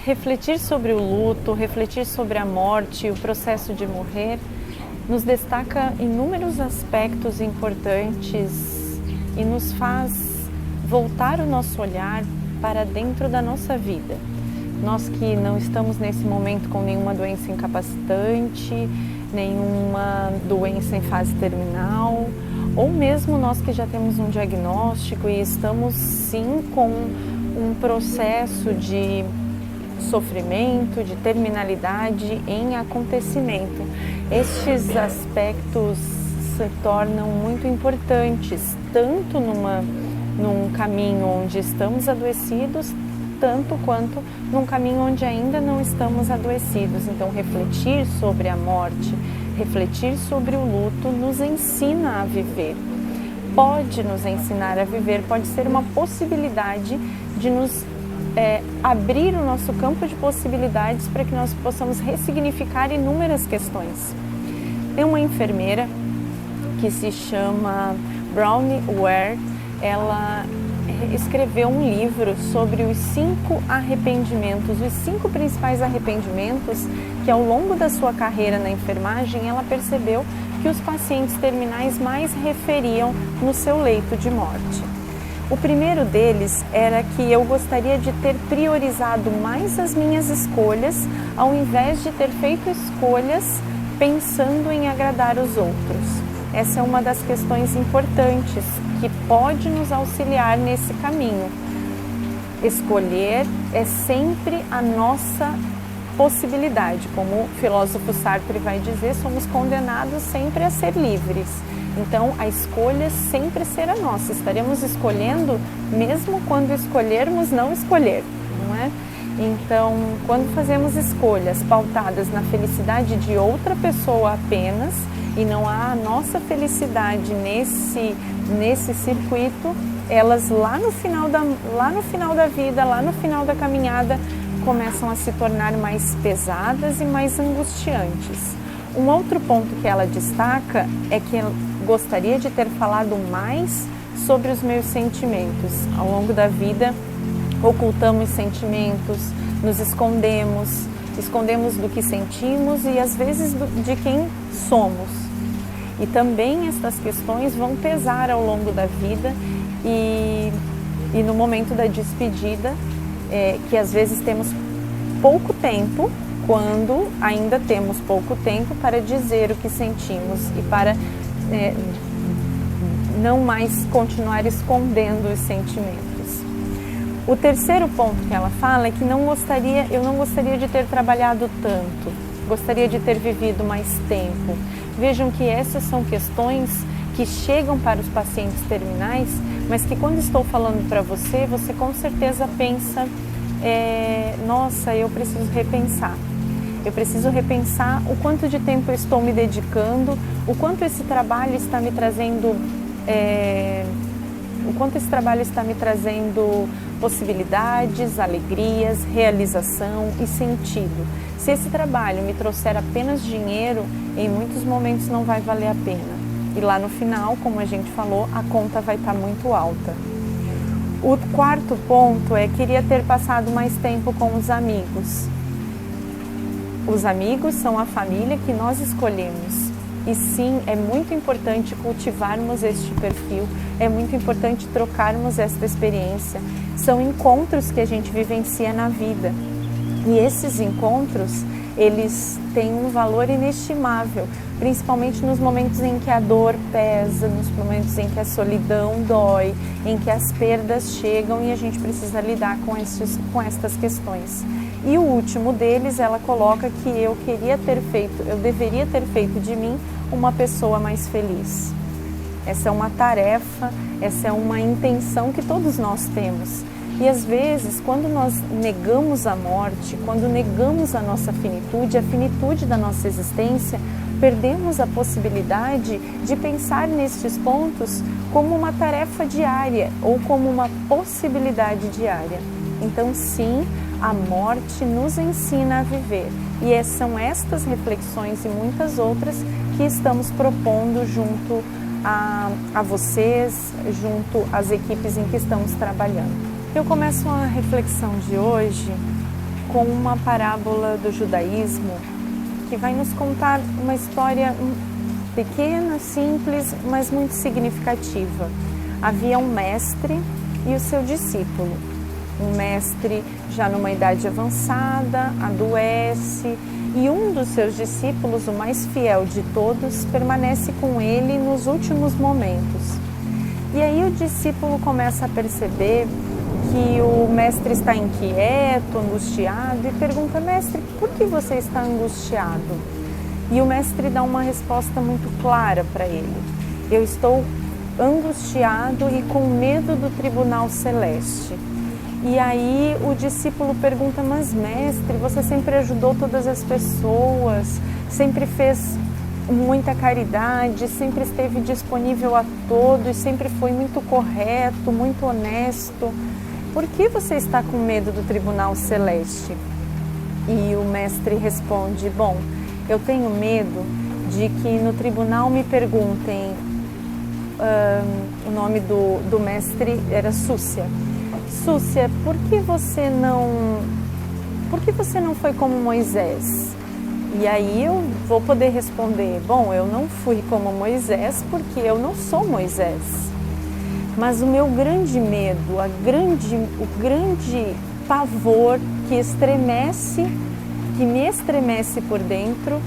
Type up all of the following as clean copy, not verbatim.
Refletir sobre o luto, refletir sobre a morte, o processo de morrer, nos destaca inúmeros aspectos importantes e nos faz voltar o nosso olhar para dentro da nossa vida. Nós que não estamos nesse momento com nenhuma doença incapacitante, nenhuma doença em fase terminal, ou mesmo nós que já temos um diagnóstico e estamos sim com um processo de sofrimento, de terminalidade em acontecimento. Estes aspectos se tornam muito importantes, tanto num caminho onde estamos adoecidos, tanto quanto num caminho onde ainda não estamos adoecidos. Então, refletir sobre a morte, refletir sobre o luto nos ensina a viver. Pode nos ensinar a viver, pode ser uma possibilidade de nos abrir o nosso campo de possibilidades para que nós possamos ressignificar inúmeras questões. Tem uma enfermeira que se chama Bronnie Ware, ela escreveu um livro sobre os 5 arrependimentos, os 5 principais arrependimentos que ao longo da sua carreira na enfermagem ela percebeu que os pacientes terminais mais referiam no seu leito de morte. O primeiro deles era que eu gostaria de ter priorizado mais as minhas escolhas ao invés de ter feito escolhas pensando em agradar os outros. Essa é uma das questões importantes que pode nos auxiliar nesse caminho. Escolher é sempre a nossa possibilidade. Como o filósofo Sartre vai dizer, somos condenados sempre a ser livres. Então, a escolha sempre será nossa. Estaremos escolhendo mesmo quando escolhermos não escolher, não é? Então, quando fazemos escolhas pautadas na felicidade de outra pessoa apenas e não há a nossa felicidade nesse circuito, elas lá no final da vida, lá no final da caminhada, começam a se tornar mais pesadas e mais angustiantes. Um outro ponto que ela destaca é que gostaria de ter falado mais sobre os meus sentimentos. Ao longo da vida, ocultamos sentimentos, nos escondemos do que sentimos e às vezes de quem somos. E também essas questões vão pesar ao longo da vida e no momento da despedida, que às vezes temos pouco tempo, quando ainda temos pouco tempo para dizer o que sentimos e para não mais continuar escondendo os sentimentos. O terceiro ponto que ela fala é que eu não gostaria de ter trabalhado tanto, gostaria de ter vivido mais tempo. Vejam que essas são questões que chegam para os pacientes terminais, mas que quando estou falando para você, você com certeza pensa, nossa, eu preciso repensar. Eu preciso repensar o quanto de tempo eu estou me dedicando, o quanto esse trabalho está me trazendo, possibilidades, alegrias, realização e sentido. Se esse trabalho me trouxer apenas dinheiro, em muitos momentos não vai valer a pena. E lá no final, como a gente falou, a conta vai estar muito alta. O quarto ponto é que queria ter passado mais tempo com os amigos. Os amigos são a família que nós escolhemos. E sim, é muito importante cultivarmos este perfil, é muito importante trocarmos esta experiência. São encontros que a gente vivencia na vida. E esses encontros, eles têm um valor inestimável, principalmente nos momentos em que a dor pesa, nos momentos em que a solidão dói, em que as perdas chegam e a gente precisa lidar com estas questões. E o último deles, ela coloca que eu deveria ter feito de mim uma pessoa mais feliz. Essa é uma tarefa, essa é uma intenção que todos nós temos. E às vezes, quando nós negamos a morte, quando negamos a nossa finitude, a finitude da nossa existência, perdemos a possibilidade de pensar nestes pontos como uma tarefa diária ou como uma possibilidade diária. Então, sim, a morte nos ensina a viver. E são estas reflexões e muitas outras que estamos propondo junto a vocês, junto às equipes em que estamos trabalhando. Eu começo a reflexão de hoje com uma parábola do judaísmo que vai nos contar uma história pequena, simples, mas muito significativa. Havia um mestre e o seu discípulo. Um mestre já numa idade avançada, adoece, e um dos seus discípulos, o mais fiel de todos, permanece com ele nos últimos momentos. E aí o discípulo começa a perceber que o mestre está inquieto, angustiado, e pergunta: mestre, por que você está angustiado? E o mestre dá uma resposta muito clara para ele: eu estou angustiado e com medo do tribunal celeste. E aí o discípulo pergunta: mas mestre, você sempre ajudou todas as pessoas, sempre fez muita caridade, sempre esteve disponível a todos, sempre foi muito correto, muito honesto. Por que você está com medo do tribunal celeste? E o mestre responde: bom, eu tenho medo de que no tribunal me perguntem, o nome do mestre era Súcia. Súcia, por que você não foi como Moisés? E aí eu vou poder responder: bom, eu não fui como Moisés porque eu não sou Moisés. Mas o meu grande medo, o grande pavor que me estremece por dentro,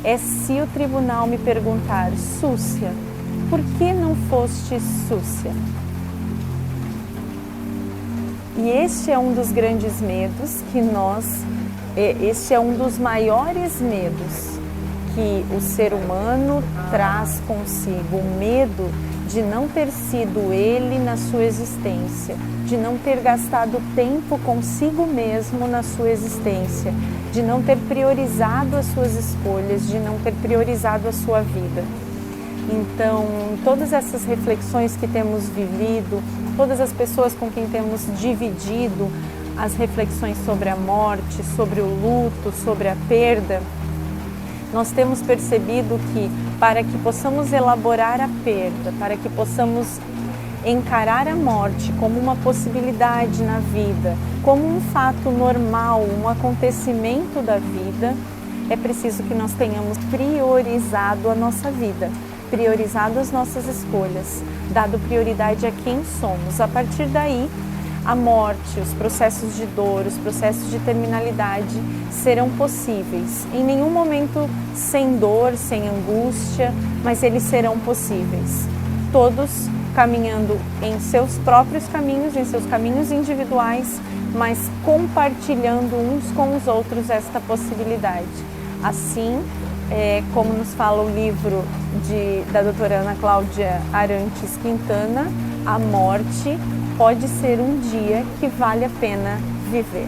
é se o tribunal me perguntar: Súcia, por que não foste Súcia? E este é um dos grandes medos este é um dos maiores medos que o ser humano traz consigo, o medo de não ter sido ele na sua existência, de não ter gastado tempo consigo mesmo na sua existência, de não ter priorizado as suas escolhas, de não ter priorizado a sua vida. Então, todas essas reflexões que temos vivido, todas as pessoas com quem temos dividido as reflexões sobre a morte, sobre o luto, sobre a perda, nós temos percebido que para que possamos elaborar a perda, para que possamos encarar a morte como uma possibilidade na vida, como um fato normal, um acontecimento da vida, é preciso que nós tenhamos priorizado a nossa vida, priorizado as nossas escolhas, dado prioridade a quem somos. A partir daí, a morte, os processos de dor, os processos de terminalidade serão possíveis. Em nenhum momento sem dor, sem angústia, mas eles serão possíveis. Todos caminhando em seus próprios caminhos, em seus caminhos individuais, mas compartilhando uns com os outros esta possibilidade. Assim, como nos fala o livro da doutora Ana Cláudia Arantes Quintana, a morte pode ser um dia que vale a pena viver.